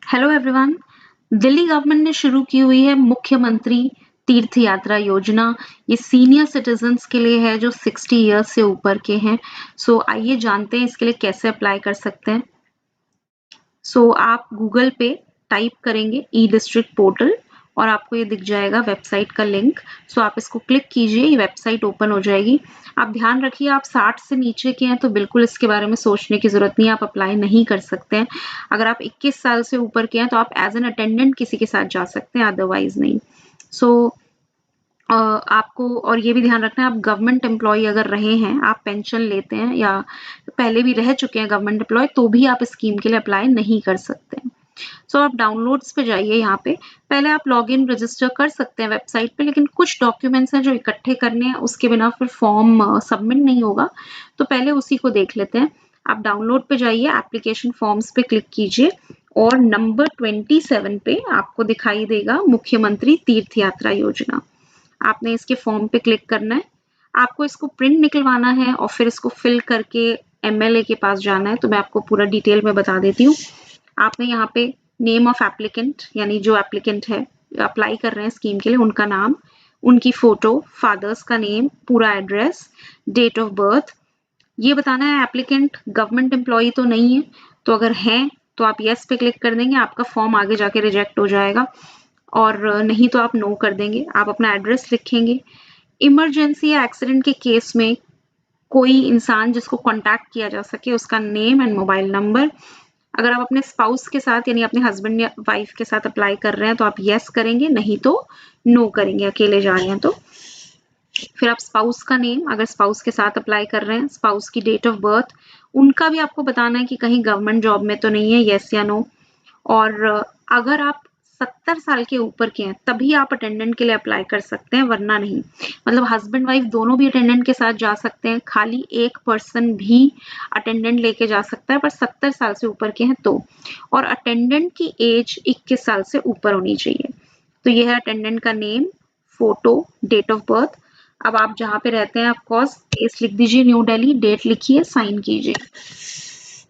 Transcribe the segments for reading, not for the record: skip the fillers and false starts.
Hello everyone. Delhi government ने शुरू की हुई है मुख्यमंत्री तीर्थ यात्रा योजना। ये सीनियर सिटीजन्स के लिए है जो 60 इयर्स से ऊपर के हैं। आइए जानते हैं इसके लिए कैसे अप्लाई कर सकते हैं। आप गूगल पे टाइप करेंगे ई डिस्ट्रिक्ट पोर्टल और आपको ये दिख जाएगा वेबसाइट का लिंक। आप इसको क्लिक कीजिए, ये वेबसाइट ओपन हो जाएगी। आप ध्यान रखिए, आप 60 से नीचे के हैं तो बिल्कुल इसके बारे में सोचने की जरूरत नहीं है, आप अप्लाई नहीं कर सकते हैं। अगर आप 21 साल से ऊपर के हैं तो आप एज एन अटेंडेंट किसी के साथ जा सकते हैं, अदरवाइज नहीं। आपको और ये भी ध्यान रखना है, आप गवर्नमेंट एम्प्लॉय अगर रहे हैं, आप पेंशन लेते हैं या पहले भी रह चुके हैं गवर्नमेंट एम्प्लॉय, तो भी आप इस स्कीम के लिए अप्लाई नहीं कर सकते। आप डाउनलोड्स पे जाइए। यहाँ पे पहले आप लॉग इन रजिस्टर कर सकते हैं वेबसाइट पे, लेकिन कुछ डॉक्यूमेंट्स हैं जो इकट्ठे करने हैं, उसके बिना फिर फॉर्म सबमिट नहीं होगा। तो पहले उसी को देख लेते हैं। आप डाउनलोड पे जाइए, एप्लीकेशन फॉर्म्स पे क्लिक कीजिए और नंबर 27 पे आपको दिखाई देगा मुख्यमंत्री तीर्थ यात्रा योजना। आपने इसके फॉर्म पे क्लिक करना है। आपको इसको प्रिंट निकलवाना है और फिर इसको फिल करके एमएलए के पास जाना है। तो मैं आपको पूरा डिटेल में बता देती हूँ। आपने यहाँ पे नेम ऑफ एप्लीकेंट, यानी जो एप्लीकेंट है अप्लाई कर रहे हैं स्कीम के लिए, उनका नाम, उनकी फोटो, फादर्स का नेम, पूरा एड्रेस, डेट ऑफ बर्थ, ये बताना है। एप्लीकेंट गवर्नमेंट एम्प्लॉई तो नहीं है, तो अगर है तो आप यस पे क्लिक कर देंगे, आपका फॉर्म आगे जाके रिजेक्ट हो जाएगा। और नहीं तो आप नो कर देंगे। आप अपना एड्रेस लिखेंगे। इमरजेंसी या एक्सीडेंट के केस में कोई इंसान जिसको कांटेक्ट किया जा सके, उसका नेम एंड मोबाइल नंबर। अगर आप अपने स्पाउस के साथ यानी अपने हस्बैंड या वाइफ के साथ अप्लाई कर रहे हैं तो आप यस करेंगे, नहीं तो नो करेंगे, अकेले जा रहे हैं तो। फिर आप स्पाउस का नेम, अगर स्पाउस के साथ अप्लाई कर रहे हैं, स्पाउस की डेट ऑफ बर्थ, उनका भी आपको बताना है कि कहीं गवर्नमेंट जॉब में तो नहीं है, यस या नो। और अगर आप 70 साल के ऊपर के हैं तभी आप अटेंडेंट के लिए अप्लाई कर सकते हैं, वरना नहीं। मतलब हस्बैंड वाइफ दोनों भी अटेंडेंट के साथ जा सकते हैं, खाली एक पर्सन भी अटेंडेंट लेके जा सकता है, पर 70 साल से ऊपर के हैं तो। और अटेंडेंट की एज 21 साल से ऊपर होनी चाहिए। तो ये है अटेंडेंट का name, photo, date of birth. अब आप जहाँ पे रहते हैं, ऑफकोर्स प्लेस लिख दीजिए, न्यू दिल्ली, डेट लिखिए, साइन कीजिए।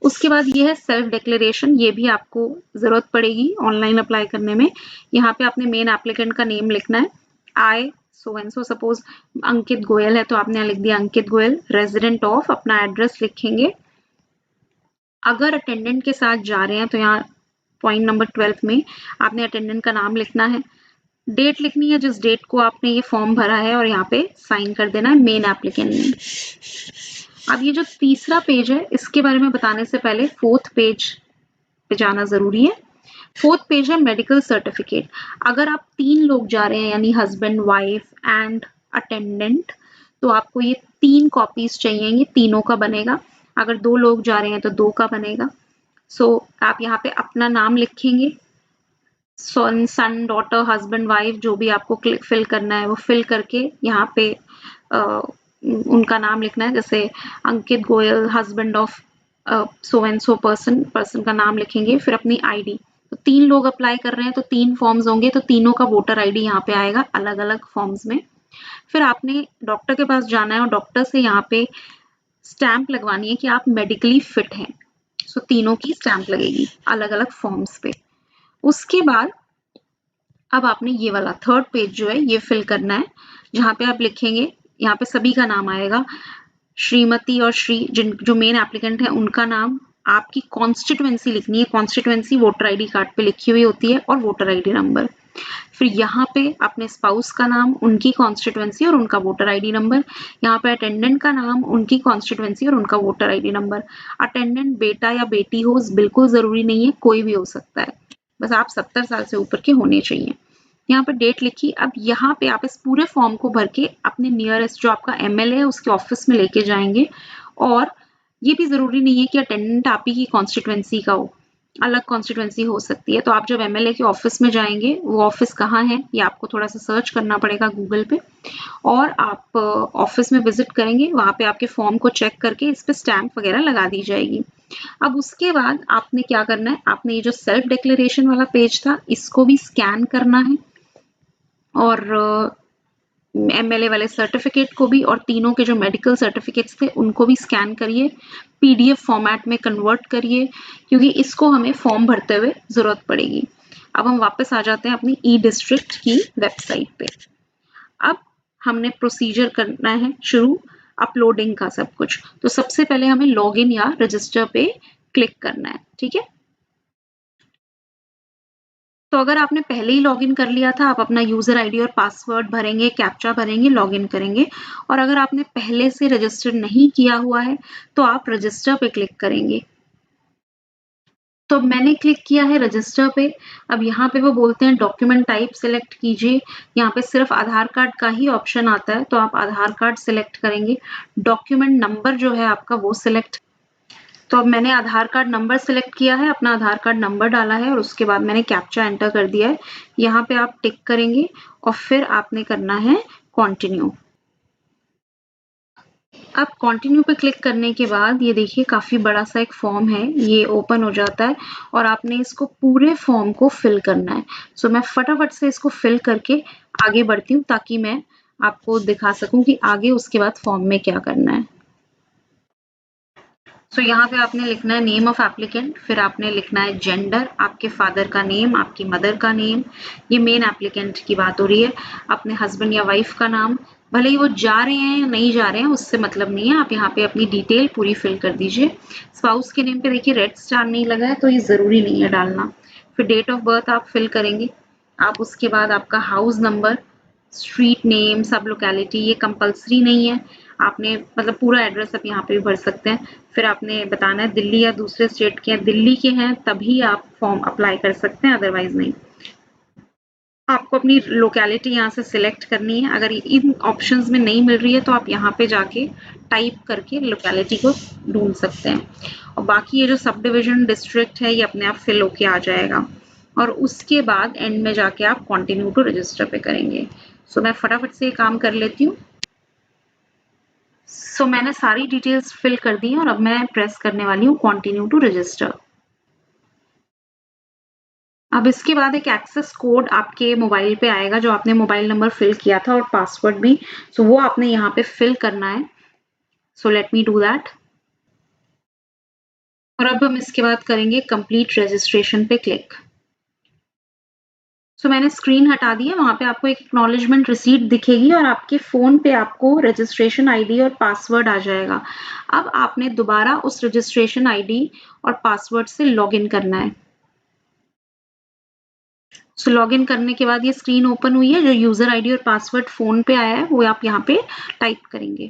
उसके बाद ये है सेल्फ डिक्लेरेशन, ये भी आपको जरूरत पड़ेगी ऑनलाइन अप्लाई करने में। यहाँ पे आपने मेन एप्लीकेंट का नेम लिखना है। आई सो and so, suppose Ankit Goyal है तो आपने यहाँ लिख दिया अंकित गोयल। रेजिडेंट ऑफ, अपना एड्रेस लिखेंगे। अगर अटेंडेंट के साथ जा रहे हैं तो यहाँ पॉइंट नंबर 12 में आपने अटेंडेंट का नाम लिखना है। डेट लिखनी है जिस डेट को आपने ये फॉर्म भरा है और यहाँ पे साइन कर देना है मेन एप्लीकेंट ने। अब ये जो तीसरा पेज है, इसके बारे में बताने से पहले फोर्थ पेज पे जाना जरूरी है। फोर्थ पेज है मेडिकल सर्टिफिकेट। अगर आप 3 लोग जा रहे हैं, यानी हस्बैंड, वाइफ एंड अटेंडेंट, तो आपको ये 3 कॉपीज चाहिए, ये तीनों का बनेगा। अगर 2 लोग जा रहे हैं तो 2 का बनेगा। आप यहाँ पे अपना नाम लिखेंगे, सन, डॉटर, हस्बैंड, वाइफ, जो भी आपको फिल करना है वो फिल करके यहाँ पे उनका नाम लिखना है। जैसे Ankit Goyal, husband of so and so person का नाम लिखेंगे। फिर अपनी आईडी, तो 3 लोग अप्लाई कर रहे हैं तो 3 फॉर्म्स होंगे, तो तीनों का वोटर आईडी यहाँ पे आएगा अलग अलग फॉर्म्स में। फिर आपने डॉक्टर के पास जाना है और डॉक्टर से यहाँ पे स्टैंप लगवानी है कि आप मेडिकली फिट हैं। तीनों की स्टैंप लगेगी अलग अलग फॉर्म्स पे। उसके बाद अब आपने ये वाला थर्ड पेज जो है ये फिल करना है, जहाँ पे आप लिखेंगे, यहाँ पे सभी का नाम आएगा, श्रीमती और श्री, जो मेन एप्लीकेंट है उनका नाम, आपकी कॉन्स्टिट्यूएंसी लिखनी है। कॉन्स्टिट्यूएंसी वोटर आईडी कार्ड पे लिखी हुई होती है, और वोटर आईडी नंबर। फिर यहाँ पे अपने स्पाउस का नाम, उनकी कॉन्स्टिट्यूएंसी और उनका वोटर आईडी नंबर। यहाँ पे अटेंडेंट का नाम, उनकी कॉन्स्टिट्यूएंसी और उनका वोटर आईडी नंबर। अटेंडेंट बेटा या बेटी हो बिल्कुल जरूरी नहीं है, कोई भी हो सकता है, बस आप 70 साल से ऊपर के होने चाहिए। यहाँ पे डेट लिखी। अब यहाँ पे आप इस पूरे फॉर्म को भर के अपने नियरेस्ट जो आपका एमएलए है उसके ऑफिस में लेके जाएंगे। और ये भी जरूरी नहीं है कि अटेंडेंट आप ही की कॉन्स्टिट्यूएंसी का हो, अलग कॉन्स्टिट्यूएंसी हो सकती है। तो आप जब एमएलए के ऑफिस में जाएंगे, वो ऑफिस कहाँ है ये आपको थोड़ा सा सर्च करना पड़ेगा गूगल पे, और आप ऑफिस में विजिट करेंगे, वहां पे आपके फॉर्म को चेक करके इस पे स्टैंप वगैरह लगा दी जाएगी। अब उसके बाद आपने क्या करना है, आपने ये जो सेल्फ डिक्लेरेशन वाला पेज था इसको भी स्कैन करना है, और एमएलए वाले सर्टिफिकेट को भी और तीनों के जो मेडिकल सर्टिफिकेट्स थे उनको भी स्कैन करिए, पीडीएफ फॉर्मेट में कन्वर्ट करिए, क्योंकि इसको हमें फॉर्म भरते हुए जरूरत पड़ेगी। अब हम वापस आ जाते हैं अपनी ई डिस्ट्रिक्ट की वेबसाइट पे। अब हमने प्रोसीजर करना है शुरू अपलोडिंग का सब कुछ। तो सबसे पहले हमें लॉगिन या रजिस्टर पे क्लिक करना है, ठीक है। तो अगर आपने पहले ही लॉगिन कर लिया था, आप अपना यूजर आईडी और पासवर्ड भरेंगे, कैप्चा भरेंगे, लॉगिन करेंगे। और अगर आपने पहले से रजिस्टर नहीं किया हुआ है तो आप रजिस्टर पे क्लिक करेंगे। तो मैंने क्लिक किया है रजिस्टर पे। अब यहाँ पे वो बोलते हैं डॉक्यूमेंट टाइप सिलेक्ट कीजिए। यहाँ पे सिर्फ आधार कार्ड का ही ऑप्शन आता है, तो आप आधार कार्ड सिलेक्ट करेंगे। डॉक्यूमेंट नंबर जो है आपका वो सिलेक्ट। तो अब मैंने आधार कार्ड नंबर सिलेक्ट किया है, अपना आधार कार्ड नंबर डाला है और उसके बाद मैंने कैप्चा एंटर कर दिया है। यहाँ पे आप टिक करेंगे और फिर आपने करना है कंटिन्यू। अब कंटिन्यू पे क्लिक करने के बाद ये देखिए काफी बड़ा सा एक फॉर्म है, ये ओपन हो जाता है और आपने इसको पूरे फॉर्म को फिल करना है। सो मैं फटाफट से इसको फिल करके आगे बढ़ती हूँ ताकि मैं आपको दिखा सकूं कि आगे उसके बाद फॉर्म में क्या करना है। सो यहाँ पे आपने लिखना है नेम ऑफ एप्लीकेंट, फिर आपने लिखना है जेंडर, आपके फादर का नेम, आपकी मदर का नेम, ये मेन एप्लीकेंट की बात हो रही है। अपने हस्बैंड या वाइफ का नाम, भले ही वो जा रहे हैं या नहीं जा रहे हैं उससे मतलब नहीं है, आप यहाँ पे अपनी डिटेल पूरी फिल कर दीजिए। स्पाउस के नेम पे देखिए रेड स्टार नहीं लगा है तो ये जरूरी नहीं है डालना। फिर डेट ऑफ बर्थ आप फिल करेंगे। आप उसके बाद आपका हाउस नंबर, स्ट्रीट नेम, सब लोकेलिटी, ये कंपलसरी नहीं है, आपने मतलब पूरा एड्रेस आप यहाँ पे भी भर सकते हैं। फिर आपने बताना है दिल्ली या दूसरे स्टेट के हैं, दिल्ली के हैं तभी आप फॉर्म अप्लाई कर सकते हैं, अदरवाइज नहीं। आपको अपनी लोकेलिटी यहाँ से सिलेक्ट करनी है। अगर इन ऑप्शंस में नहीं मिल रही है तो आप यहाँ पे जाके टाइप करके लोकेलिटी को ढूंढ सकते हैं। और बाकी ये जो सब डिविजन डिस्ट्रिक्ट है ये अपने आप फिल होके आ जाएगा और उसके बाद एंड में जाके आप कंटिन्यू टू रजिस्टर पे करेंगे। सो मैं फटाफट से ये काम कर लेती हूँ। सो मैंने सारी डिटेल्स फिल कर दी हैं और अब मैं प्रेस करने वाली हूँ कंटिन्यू टू रजिस्टर। अब इसके बाद एक एक्सेस कोड आपके मोबाइल पे आएगा जो आपने मोबाइल नंबर फिल किया था और पासवर्ड भी, सो वो आपने यहाँ पे फिल करना है। So let me do that. और अब हम इसके बाद करेंगे कंप्लीट रजिस्ट्रेशन पे क्लिक। सो मैंने स्क्रीन हटा दी है, वहां पे आपको एक एक्नॉलेजमेंट रिसीट दिखेगी और आपके फोन पे आपको रजिस्ट्रेशन आईडी और पासवर्ड आ जाएगा। अब आपने दोबारा उस रजिस्ट्रेशन आईडी और पासवर्ड से लॉगिन करना है। सो लॉगिन करने के बाद ये स्क्रीन ओपन हुई है, जो यूजर आईडी और पासवर्ड फोन पे आया है वो आप यहाँ पे टाइप करेंगे।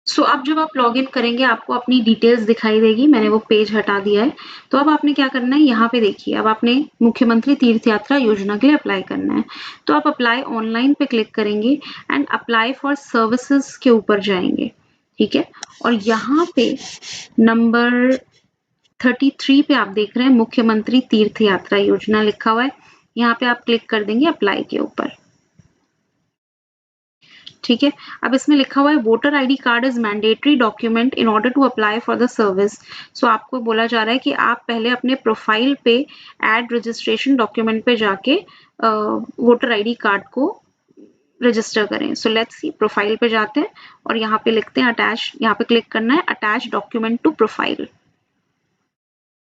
सो अब जब आप लॉगिन करेंगे आपको अपनी डिटेल्स दिखाई देगी, मैंने वो पेज हटा दिया है। तो अब आपने क्या करना है, यहाँ पे देखिए अब आपने मुख्यमंत्री तीर्थ यात्रा योजना के लिए अप्लाई करना है। तो आप अप्लाई ऑनलाइन पे क्लिक करेंगे एंड अप्लाई फॉर सर्विसेज के ऊपर जाएंगे, ठीक है। और यहाँ पे नंबर 33 पे आप देख रहे हैं मुख्यमंत्री तीर्थ यात्रा योजना लिखा हुआ है, यहाँ पे आप क्लिक कर देंगे अप्लाई के ऊपर, ठीक है। अब इसमें लिखा हुआ है voter ID card is mandatory document in order to apply for the service. So आपको बोला जा रहा है कि आप पहले अपने प्रोफाइल पे एड रजिस्ट्रेशन डॉक्यूमेंट पे जाके वोटर आईडी कार्ड को रजिस्टर करें। सो लेट्स सी, प्रोफाइल पे जाते हैं और यहाँ पे लिखते हैं अटैच, यहाँ पे क्लिक करना है अटैच डॉक्यूमेंट टू प्रोफाइल।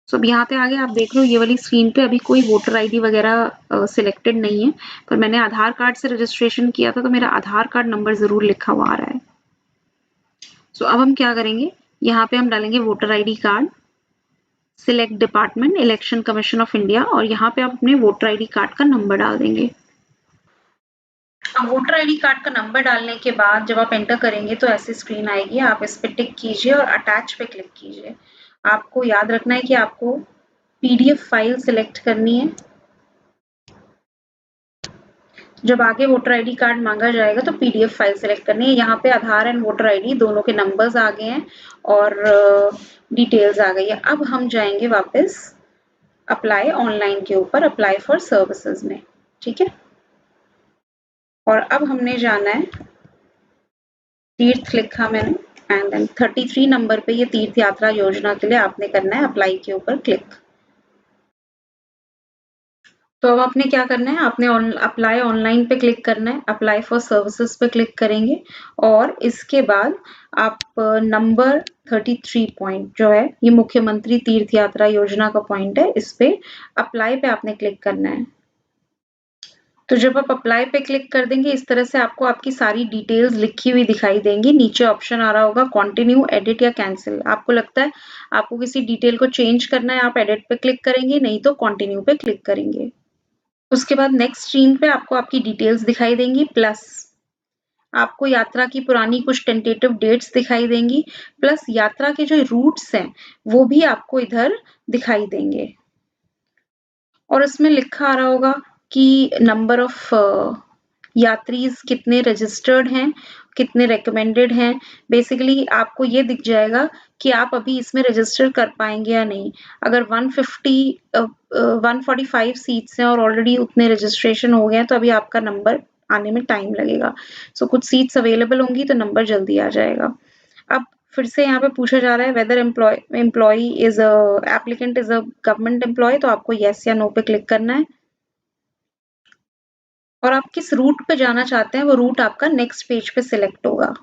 सो अब यहाँ पे आगे आप देख रहे हो ये वाली स्क्रीन पे अभी कोई वोटर आईडी वगैरह सिलेक्टेड नहीं है, पर मैंने आधार कार्ड से रजिस्ट्रेशन किया था तो मेरा आधार कार्ड नंबर जरूर लिखा हुआ आ रहा है। सो अब हम क्या करेंगे, यहाँ पे हम डालेंगे voter ID card, select department election commission of India और यहाँ पे आप अपने वोटर आईडी कार्ड का नंबर डाल देंगे। अब वोटर आईडी कार्ड का नंबर डालने के बाद जब आप एंटर करेंगे तो ऐसी स्क्रीन आएगी, आप इस पे टिक कीजिए और अटैच पे क्लिक कीजिए। आपको याद रखना है कि आपको पीडीएफ फाइल सिलेक्ट करनी है। जब आगे वोटर आईडी कार्ड मांगा जाएगा तो पीडीएफ फाइल सिलेक्ट करनी है। यहाँ पे आधार एंड वोटर आईडी दोनों के नंबर्स आ गए हैं और डिटेल्स आ गई है। अब हम जाएंगे वापस अप्लाई ऑनलाइन के ऊपर, अप्लाई फॉर सर्विसेज में, ठीक है। और अब हमने जाना है, तीर्थ लिखा मैंने एंड देन 33 नंबर पे ये तीर्थ यात्रा योजना के लिए आपने करना है अप्लाई के ऊपर क्लिक। तो अब आपने क्या करना है, आपने अप्लाई ऑनलाइन पे क्लिक करना है, अप्लाई फॉर सर्विसेज पे क्लिक करेंगे और इसके बाद आप नंबर 33 पॉइंट जो है, ये मुख्यमंत्री तीर्थ यात्रा योजना का पॉइंट है, इस पे अप्लाई पे आपने क्लिक करना है। तो जब आप अप्लाई पे क्लिक कर देंगे, इस तरह से आपको आपकी सारी डिटेल्स लिखी हुई दिखाई देंगी। नीचे ऑप्शन आ रहा होगा कंटिन्यू, एडिट या कैंसिल। आपको लगता है आपको किसी डिटेल को चेंज करना है, आप एडिट पे क्लिक करेंगे, नहीं तो कंटिन्यू पे क्लिक करेंगे। उसके बाद नेक्स्ट स्क्रीन पे आपको आपकी डिटेल्स दिखाई देंगी, प्लस आपको यात्रा की पुरानी कुछ टेंटेटिव डेट्स दिखाई देंगी, प्लस यात्रा के जो रूट्स हैं वो भी आपको इधर दिखाई देंगे। और इसमें लिखा आ रहा होगा कि नंबर ऑफ यात्रीज कितने रजिस्टर्ड हैं, कितने रिकमेंडेड हैं। बेसिकली आपको ये दिख जाएगा कि आप अभी इसमें रजिस्टर कर पाएंगे या नहीं। अगर 145 सीट्स हैं और ऑलरेडी उतने रजिस्ट्रेशन हो गए हैं तो अभी आपका नंबर आने में टाइम लगेगा। सो कुछ सीट्स अवेलेबल होंगी तो नंबर जल्दी आ जाएगा। अब फिर से यहाँ पे पूछा जा रहा है whether employee is applicant is a government employee, तो आपको येस या नो पे क्लिक करना है और आप किस रूट पे जाना चाहते हैं वो रूट आपका नेक्स्ट पेज पे सिलेक्ट होगा।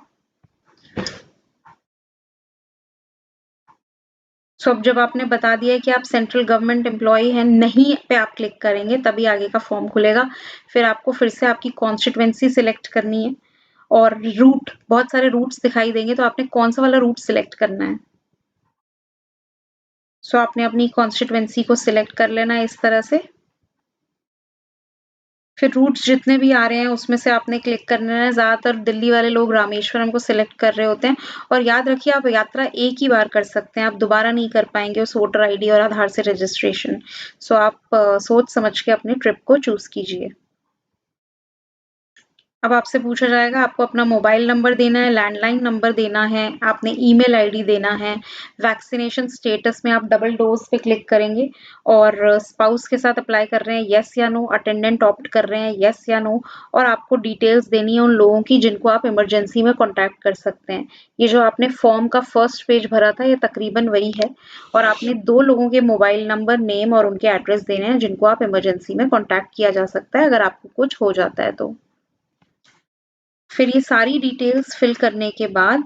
सो अब जब आपने बता दिया है कि आप सेंट्रल गवर्नमेंट एम्प्लॉय हैं, नहीं पे आप क्लिक करेंगे तभी आगे का फॉर्म खुलेगा। फिर आपको फिर से आपकी कॉन्स्टिट्यूएंसी सिलेक्ट करनी है और रूट, बहुत सारे रूट्स दिखाई देंगे तो आपने कौन सा वाला रूट सिलेक्ट करना है। सो आपने अपनी कॉन्स्टिट्यूएंसी को सिलेक्ट कर लेना है इस तरह से। फिर रूट्स जितने भी आ रहे हैं उसमें से आपने क्लिक करना है। ज्यादातर दिल्ली वाले लोग रामेश्वरम को सिलेक्ट कर रहे होते हैं और याद रखिए आप यात्रा एक ही बार कर सकते हैं, आप दोबारा नहीं कर पाएंगे उस वोटर आईडी और आधार से रजिस्ट्रेशन। सो आप सोच समझ के अपनी ट्रिप को चूज कीजिए। अब आपसे पूछा जाएगा आपको अपना मोबाइल नंबर देना है, लैंडलाइन नंबर देना है, आपने ईमेल आईडी देना है। वैक्सीनेशन स्टेटस में आप डबल डोज पे क्लिक करेंगे और स्पाउस के साथ अप्लाई कर रहे हैं यस या नो, अटेंडेंट ऑप्ट कर रहे हैं यस या नो, और आपको डिटेल्स देनी है उन लोगों की जिनको आप इमरजेंसी में कॉन्टैक्ट कर सकते हैं। ये जो आपने फॉर्म का फर्स्ट पेज भरा था ये तकरीबन वही है और आपने 2 लोगों के मोबाइल नंबर, नेम और उनके एड्रेस देने हैं जिनको आप इमरजेंसी में कॉन्टैक्ट किया जा सकता है अगर आपको कुछ हो जाता है तो। फिर ये सारी डिटेल्स फिल करने के बाद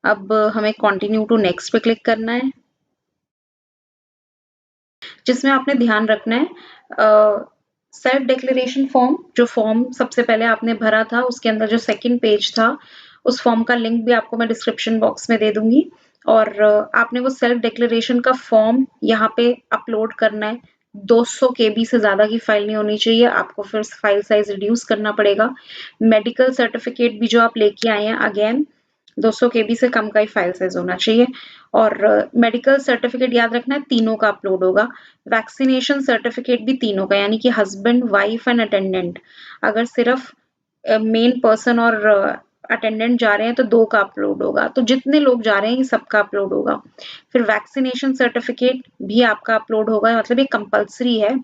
अब हमें कंटिन्यू टू नेक्स्ट पे क्लिक करना है, जिसमें आपने ध्यान रखना है सेल्फ डिक्लेरेशन फॉर्म, जो फॉर्म सबसे पहले आपने भरा था उसके अंदर जो सेकंड पेज था उस फॉर्म का लिंक भी आपको मैं डिस्क्रिप्शन बॉक्स में दे दूंगी और आपने वो सेल्फ डिक्लेरेशन का फॉर्म यहाँ पे अपलोड करना है। 200 KB से ज्यादा की फाइल नहीं होनी चाहिए, आपको फिर फाइल साइज रिड्यूस करना पड़ेगा। मेडिकल सर्टिफिकेट भी जो आप लेके आए हैं अगेन 200 KB से कम का ही फाइल साइज होना चाहिए और मेडिकल सर्टिफिकेट याद रखना है तीनों का अपलोड होगा। वैक्सीनेशन सर्टिफिकेट भी तीनों का, यानी कि हस्बैंड, वाइफ एंड अटेंडेंट। अगर सिर्फ मेन पर्सन और अटेंडेंट जा रहे हैं तो 2 का अपलोड होगा, तो जितने लोग जा रहे हैं सबका अपलोड होगा। फिर वैक्सीनेशन सर्टिफिकेट भी आपका अपलोड होगा, मतलब ये कंपल्सरी है।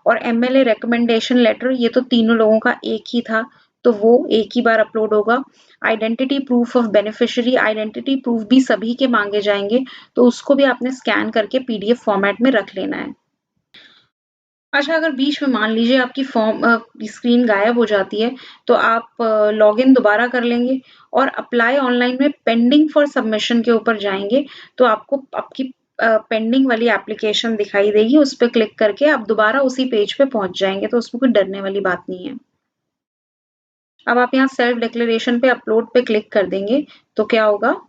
और MLA रिकमेंडेशन लेटर, ये तो तीनों लोगों का एक ही था तो वो एक ही बार अपलोड होगा। Identity proof of beneficiary, identity proof भी सभी के मांगे जाएंगे तो उसको भी आपने स्कैन करके PDF फॉर्मेट में रख लेना है। अच्छा, अगर बीच में मान लीजिए आपकी फॉर्म स्क्रीन गायब हो जाती है तो आप लॉगिन दोबारा कर लेंगे और अप्लाई ऑनलाइन में पेंडिंग फॉर सबमिशन के ऊपर जाएंगे तो आपको आपकी पेंडिंग वाली एप्लीकेशन दिखाई देगी, उस पर क्लिक करके आप दोबारा उसी पेज पे पहुंच जाएंगे, तो उसमें कोई डरने वाली बात नहीं है। अब आप यहाँ सेल्फ डिक्लेरेशन पे अपलोड पे क्लिक कर देंगे तो क्या होगा,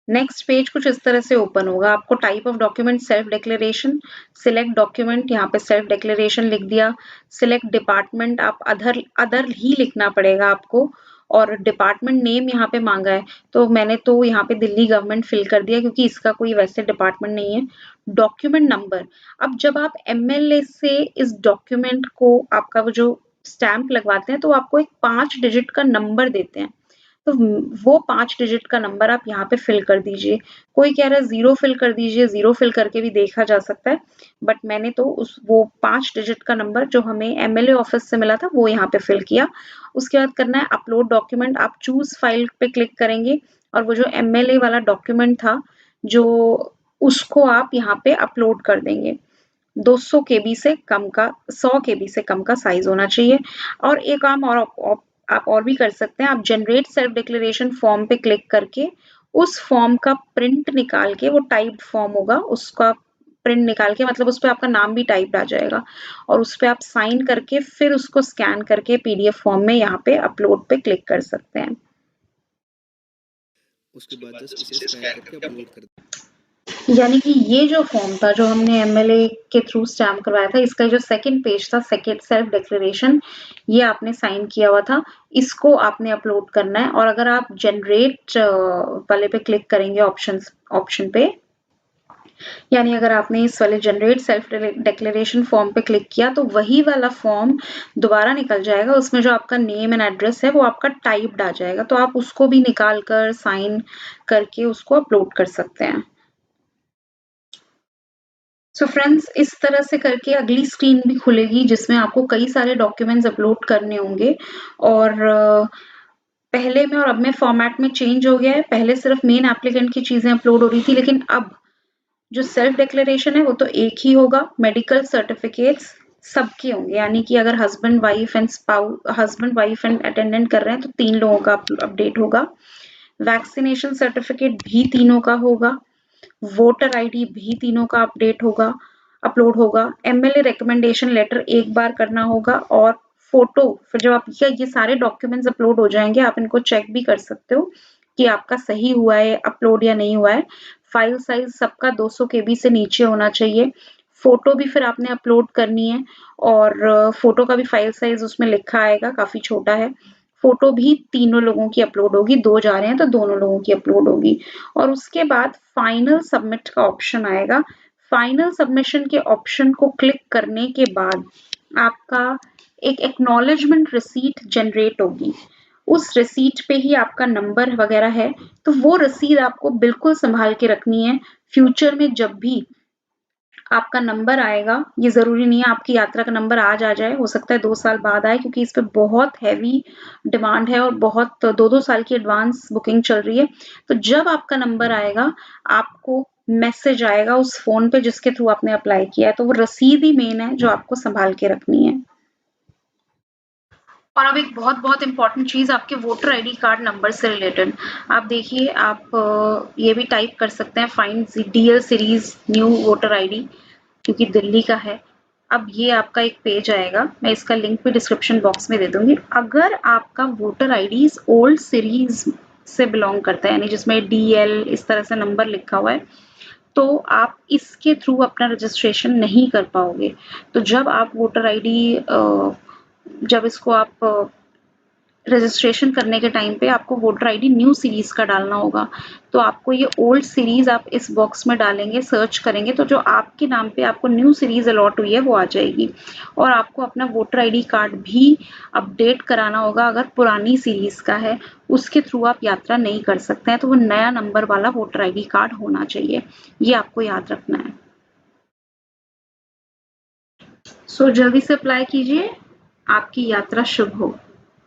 नेक्स्ट पेज कुछ इस तरह से ओपन होगा। आपको type of document self declaration, select document, यहाँ पे सेल्फ डिक्लेरेशन लिख दिया। सिलेक्ट डिपार्टमेंट, आप अदर ही लिखना पड़ेगा आपको और डिपार्टमेंट नेम यहाँ पे मांगा है तो मैंने तो यहाँ पे दिल्ली गवर्नमेंट फिल कर दिया क्योंकि इसका कोई वैसे डिपार्टमेंट नहीं है। डॉक्यूमेंट नंबर, अब जब आप MLA से इस डॉक्यूमेंट को आपका वो जो स्टैंप लगवाते हैं तो आपको एक 5 डिजिट का नंबर देते हैं, तो वो 5 डिजिट का नंबर आप यहाँ पे फिल कर दीजिए। कोई कह रहा है 0 फिल कर दीजिए, 0 फिल करके भी देखा जा सकता है, बट मैंने तो वो 5 डिजिट का नंबर जो हमें MLA ऑफिस से मिला था वो यहाँ पे फिल किया। उसके बाद करना है अपलोड डॉक्यूमेंट, आप चूज फाइल पे क्लिक करेंगे और वो जो MLA वाला डॉक्यूमेंट था जो उसको आप यहाँ पे अपलोड कर देंगे। 200 केबी से कम का 100 केबी से कम का साइज होना चाहिए। और एक काम और आप और भी कर सकते हैं, आप जनरेट सेल्फ डिक्लेरेशन फॉर्म पे क्लिक करके उस फॉर्म का प्रिंट निकाल के, वो टाइप्ड फॉर्म होगा, उसका प्रिंट निकाल के, मतलब उस पे आपका नाम भी टाइप्ड आ जाएगा और उस पे आप साइन करके फिर उसको स्कैन करके पीडीएफ फॉर्म में यहाँ पे अपलोड पे क्लिक कर सकते हैं। उसके बाद जस्ट इसे स्कैन करके अपलोड कर यानी कि ये जो फॉर्म था जो हमने एमएलए के थ्रू स्टैम्प करवाया था, इसका जो सेकंड पेज था, सेकंड सेल्फ डिक्लेरेशन, ये आपने साइन किया हुआ था, इसको आपने अपलोड करना है। और अगर आप जनरेट वाले पे क्लिक करेंगे ऑप्शन पे, यानी अगर आपने इस वाले जनरेट सेल्फ डिक्लेरेशन फॉर्म पे क्लिक किया तो वही वाला फॉर्म दोबारा निकल जाएगा, उसमें जो आपका नेम एंड एड्रेस है वो आपका टाइप्ड आ जाएगा, तो आप उसको भी निकाल कर साइन करके उसको अपलोड कर सकते हैं। सो फ्रेंड्स, इस तरह से करके अगली स्क्रीन भी खुलेगी जिसमें आपको कई सारे डॉक्यूमेंट्स अपलोड करने होंगे। और पहले में और अब में फॉर्मेट में चेंज हो गया है। पहले सिर्फ मेन एप्लीकेंट की चीजें अपलोड हो रही थी, लेकिन अब जो सेल्फ डिक्लेरेशन है वो तो एक ही होगा। मेडिकल सर्टिफिकेट्स सबके होंगे, यानी कि अगर हस्बैंड वाइफ एंड अटेंडेंट कर रहे हैं तो 3 लोगों का अपडेट होगा। वैक्सीनेशन सर्टिफिकेट भी तीनों का होगा। वोटर आईडी भी तीनों का अपलोड होगा। एमएलए रिकमेंडेशन लेटर एक बार करना होगा और फोटो, फिर जब आपका ये सारे डॉक्यूमेंट्स अपलोड हो जाएंगे आप इनको चेक भी कर सकते हो कि आपका सही हुआ है अपलोड या नहीं हुआ है। फाइल साइज सबका 200 केबी से नीचे होना चाहिए। फोटो भी फिर आपने अपलोड करनी है और फोटो का भी फाइल साइज उसमें लिखा आएगा, काफी छोटा है। फोटो भी तीनों लोगों की अपलोड होगी, 2 जा रहे हैं तो दोनों लोगों की अपलोड होगी। और उसके बाद फाइनल सबमिट का ऑप्शन आएगा। फाइनल सबमिशन के ऑप्शन को क्लिक करने के बाद आपका एक एक्नॉलेजमेंट रिसीट जनरेट होगी। उस रिसीट पे ही आपका नंबर वगैरह है, तो वो रसीद आपको बिल्कुल संभाल के रखनी है। फ्यूचर में जब भी आपका नंबर आएगा, ये ज़रूरी नहीं है आपकी यात्रा का नंबर आज आ जाए, हो सकता है 2 साल बाद आए, क्योंकि इस पे बहुत हेवी डिमांड है और बहुत 2-2 साल की एडवांस बुकिंग चल रही है। तो जब आपका नंबर आएगा, आपको मैसेज आएगा उस फ़ोन पे जिसके थ्रू आपने अप्लाई किया है, तो वो रसीद ही मेन है जो आपको संभाल के रखनी है। और अब एक बहुत इम्पोर्टेंट चीज़ आपके वोटर आईडी कार्ड नंबर से रिलेटेड। आप देखिए, आप ये भी टाइप कर सकते हैं, find DL series new voter ID, क्योंकि दिल्ली का है। अब ये आपका एक पेज आएगा, मैं इसका लिंक भी डिस्क्रिप्शन बॉक्स में दे दूंगी। अगर आपका वोटर आईडी ओल्ड सीरीज से बिलोंग करता है, यानी जिसमें डीएल इस तरह से नंबर लिखा हुआ है, तो आप इसके थ्रू अपना रजिस्ट्रेशन नहीं कर पाओगे। तो जब आप वोटर आईडी जब इसको आप रजिस्ट्रेशन करने के टाइम पे आपको वोटर आईडी न्यू सीरीज का डालना होगा। तो आपको ये ओल्ड सीरीज आप इस बॉक्स में डालेंगे, सर्च करेंगे तो जो आपके नाम पे आपको न्यू सीरीज अलॉट हुई है वो आ जाएगी। और आपको अपना वोटर आईडी कार्ड भी अपडेट कराना होगा। अगर पुरानी सीरीज का है, उसके थ्रू आप यात्रा नहीं कर सकते हैं, तो वो नया नंबर वाला वोटर आईडी कार्ड होना चाहिए। ये आपको याद रखना है। सो जल्दी से अप्लाई कीजिए, आपकी यात्रा शुभ हो।